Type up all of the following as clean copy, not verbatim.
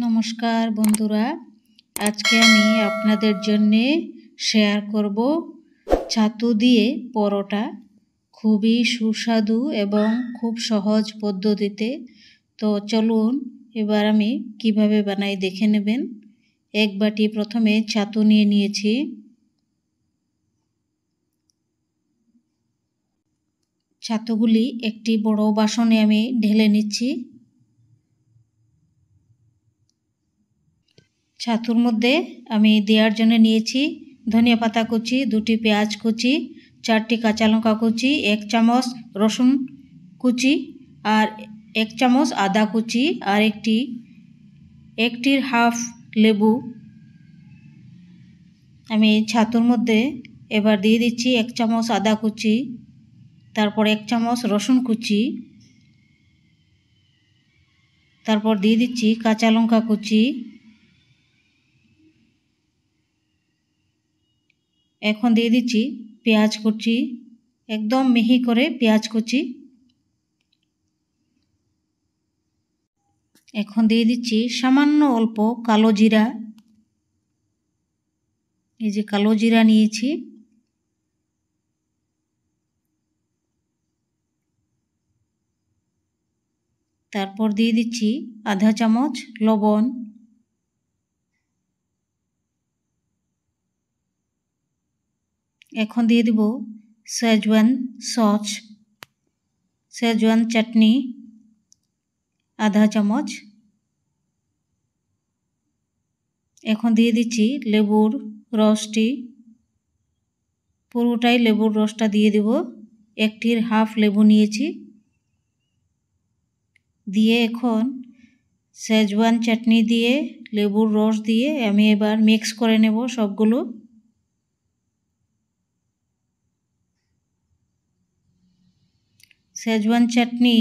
নমস্কার বন্ধুরা, আজকে আমি আপনাদের জন্য শেয়ার করব ছাতু দিয়ে পরোটা। খুবই সুস্বাদু এবং খুব সহজ পদ্ধতিতে। তো চলুন এবার আমি কিভাবে বানাই দেখে নেবেন। এক বাটি প্রথমে ছাতু নিয়ে নিয়েছি। ছাতুগুলি একটি বড় বাসনে আমি ঢেলে নিচ্ছি। ছাতুর মধ্যে আমি দেওয়ার জন্য নিয়েছি ধনিয়া পাতা কুচি, 2টি পেঁয়াজ কুচি, 4টি কাঁচা লঙ্কা কুচি, 1 চামচ রসুন কুচি আর 1 চামচ আদা কুচি আর একটির হাফ লেবু। আমি ছাতুর মধ্যে এবার দিয়ে দিচ্ছি 1 চামচ আদা কুচি, তারপর 1 চামচ রসুন কুচি, তারপর দিয়ে দিচ্ছি কাঁচা লঙ্কা কুচি। এখন দিয়ে দিচ্ছি পেঁয়াজ কুচি, একদম মিহি করে পেঁয়াজ কুচি। এখন দিয়ে দিচ্ছি সামান্য অল্প কালো জিরা। এই যে কালো জিরা নিয়েছি। তারপর দিয়ে দিচ্ছি আধা চামচ লবণ। এখন দিয়ে দেব শেজওয়ান সস, শেজওয়ান চাটনি আধা চামচ। এখন দিয়ে দিচ্ছি লেবুর রসটি, পুরোটাই লেবুর রসটা দিয়ে দেব। একটির হাফ লেবু নিয়েছি। দিয়ে এখন শেজওয়ান চাটনি দিয়ে লেবুর রস দিয়ে আমি এবার মিক্স করে নেব সবগুলো। শেজওয়ান চাটনি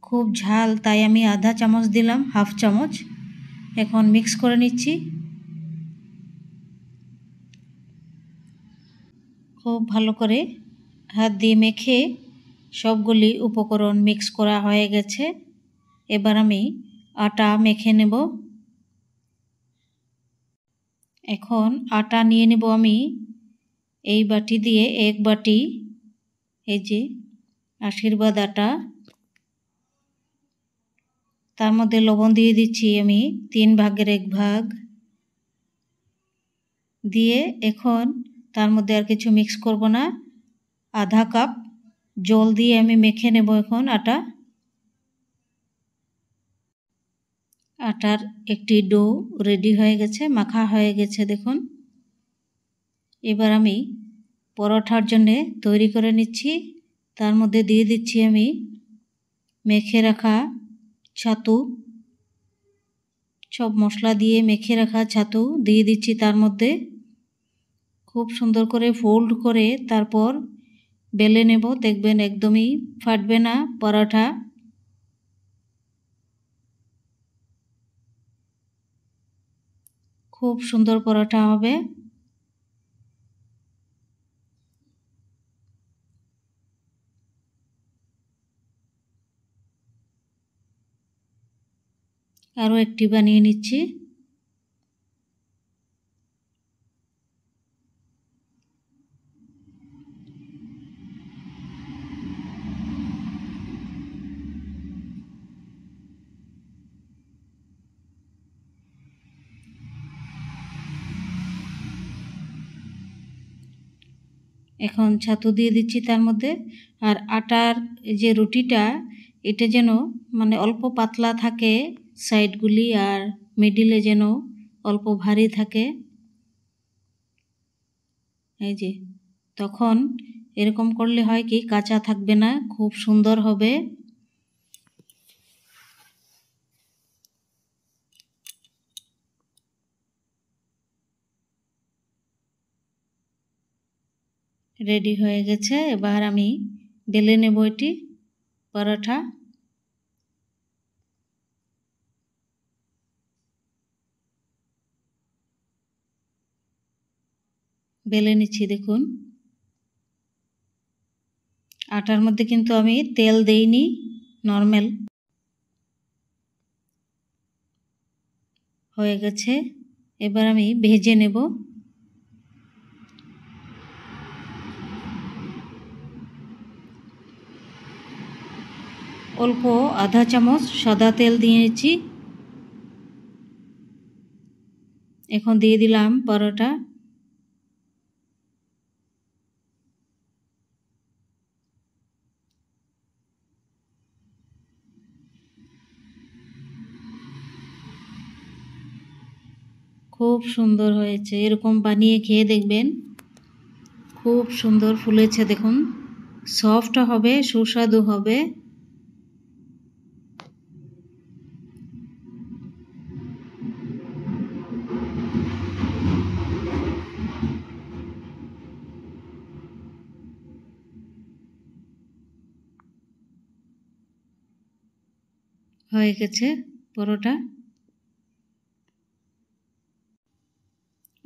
খুব ঝাল, তাই আমি আধা চামচ দিলাম, হাফ চামচ। এখন মিক্স করে নিচ্ছি। খুব ভালো করে হাত দিয়ে মেখে সবগুলি উপকরণ মিক্স করা হয়ে গেছে। এবার আমি আটা মেখে নেব। এখন আটা নিয়ে নেব আমি এই বাটি দিয়ে 1 বাটি, এই যে আশীর্বাদ আটা। তার মধ্যে লবণ দিয়ে দিচ্ছি আমি 3 ভাগের 1 ভাগ দিয়ে এখন তার মধ্যে আর কিছু মিক্স করব না। আধা কাপ জল দিয়ে আমি মেখে নেব এখন আটা। আটার একটি ডো রেডি হয়ে গেছে, মাখা হয়ে গেছে দেখুন। এবার আমি পরোটার জন্য তৈরি করে নিচ্ছি। তার মধ্যে দিয়ে দিচ্ছি আমি মেখে রাখা ছাতু। সব মশলা দিয়ে মেখে রাখা ছাতু দিয়ে দিচ্ছি তার মধ্যে। খুব সুন্দর করে ফোল্ড করে তারপর বেলে নেব। দেখবেন একদমই ফাটবে না পরোটা। খুব সুন্দর পরোটা হবে। আরও একটি বানিয়ে নিচ্ছি। এখন ছাতু দিয়ে দিচ্ছি তার মধ্যে। আর আটার যে রুটিটা, এটা যেন মানে অল্প পাতলা থাকে সাইডগুলি, আর মিডিলে যেন অল্প ভারী থাকে। এই যে তখন এরকম করলে হয় কি কাঁচা থাকবে না, খুব সুন্দর হবে। রেডি হয়ে গেছে। এবার আমি বেলে নেব এটি পরোটা। বেলে নিচ্ছি দেখুন। আটার মধ্যে কিন্তু আমি তেল দেইনি, নর্মাল। হয়ে গেছে। এবার আমি ভেজে নেব। অল্প আধা চামচ সাদা তেল দিয়েছি। এখন দিয়ে দিলাম পরোটা। খুব সুন্দর হয়েছে, এরকম বানিয়ে খেয়ে দেখবেন। খুব সুন্দর ফুলেছে দেখুন, সফট হবে, সুস্বাদু হবে। হয়ে গেছে পরোটা।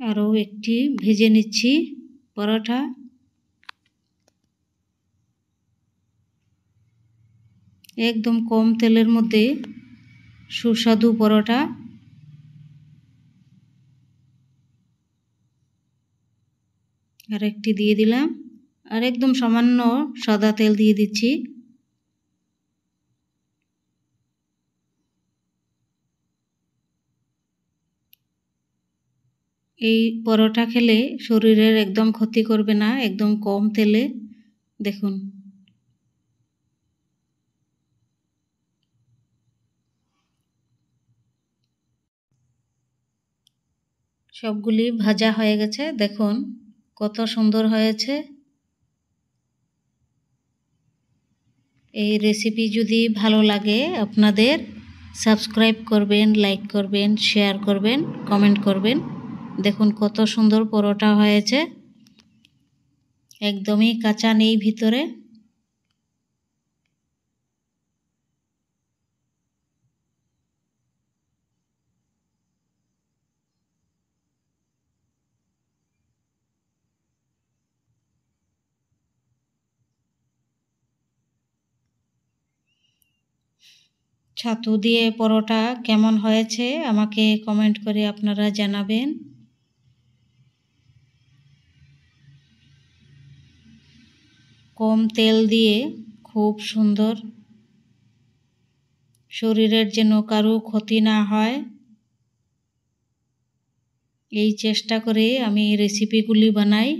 আরও একটি ভেজে নিচ্ছি পরোটা। একদম কম তেলের মধ্যে সুস্বাদু পরোটা। আর একটি দিয়ে দিলাম, আর একদম সামান্য সাদা তেল দিয়ে দিচ্ছি। এই পরোটা খেলে শরীরের একদম ক্ষতি করবে না, একদম কম তেলে। দেখুন সবগুলি ভাজা হয়ে গেছে, দেখুন কত সুন্দর হয়েছে। এই রেসিপি যদি ভালো লাগে আপনাদের, সাবস্ক্রাইব করবেন, লাইক করবেন, শেয়ার করবেন, কমেন্ট করবেন। দেখুন কত সুন্দর পরোটা হয়েছে, একদমই কাঁচা নেই ভিতরে। ছাতু দিয়ে পরোটা কেমন হয়েছে আমাকে কমেন্ট করে আপনারা জানাবেন। কম তেল দিয়ে খুব সুন্দর, শরীরের যেন কারো ক্ষতি না হয় এই চেষ্টা করে আমি রেসিপিগুলি বানাই।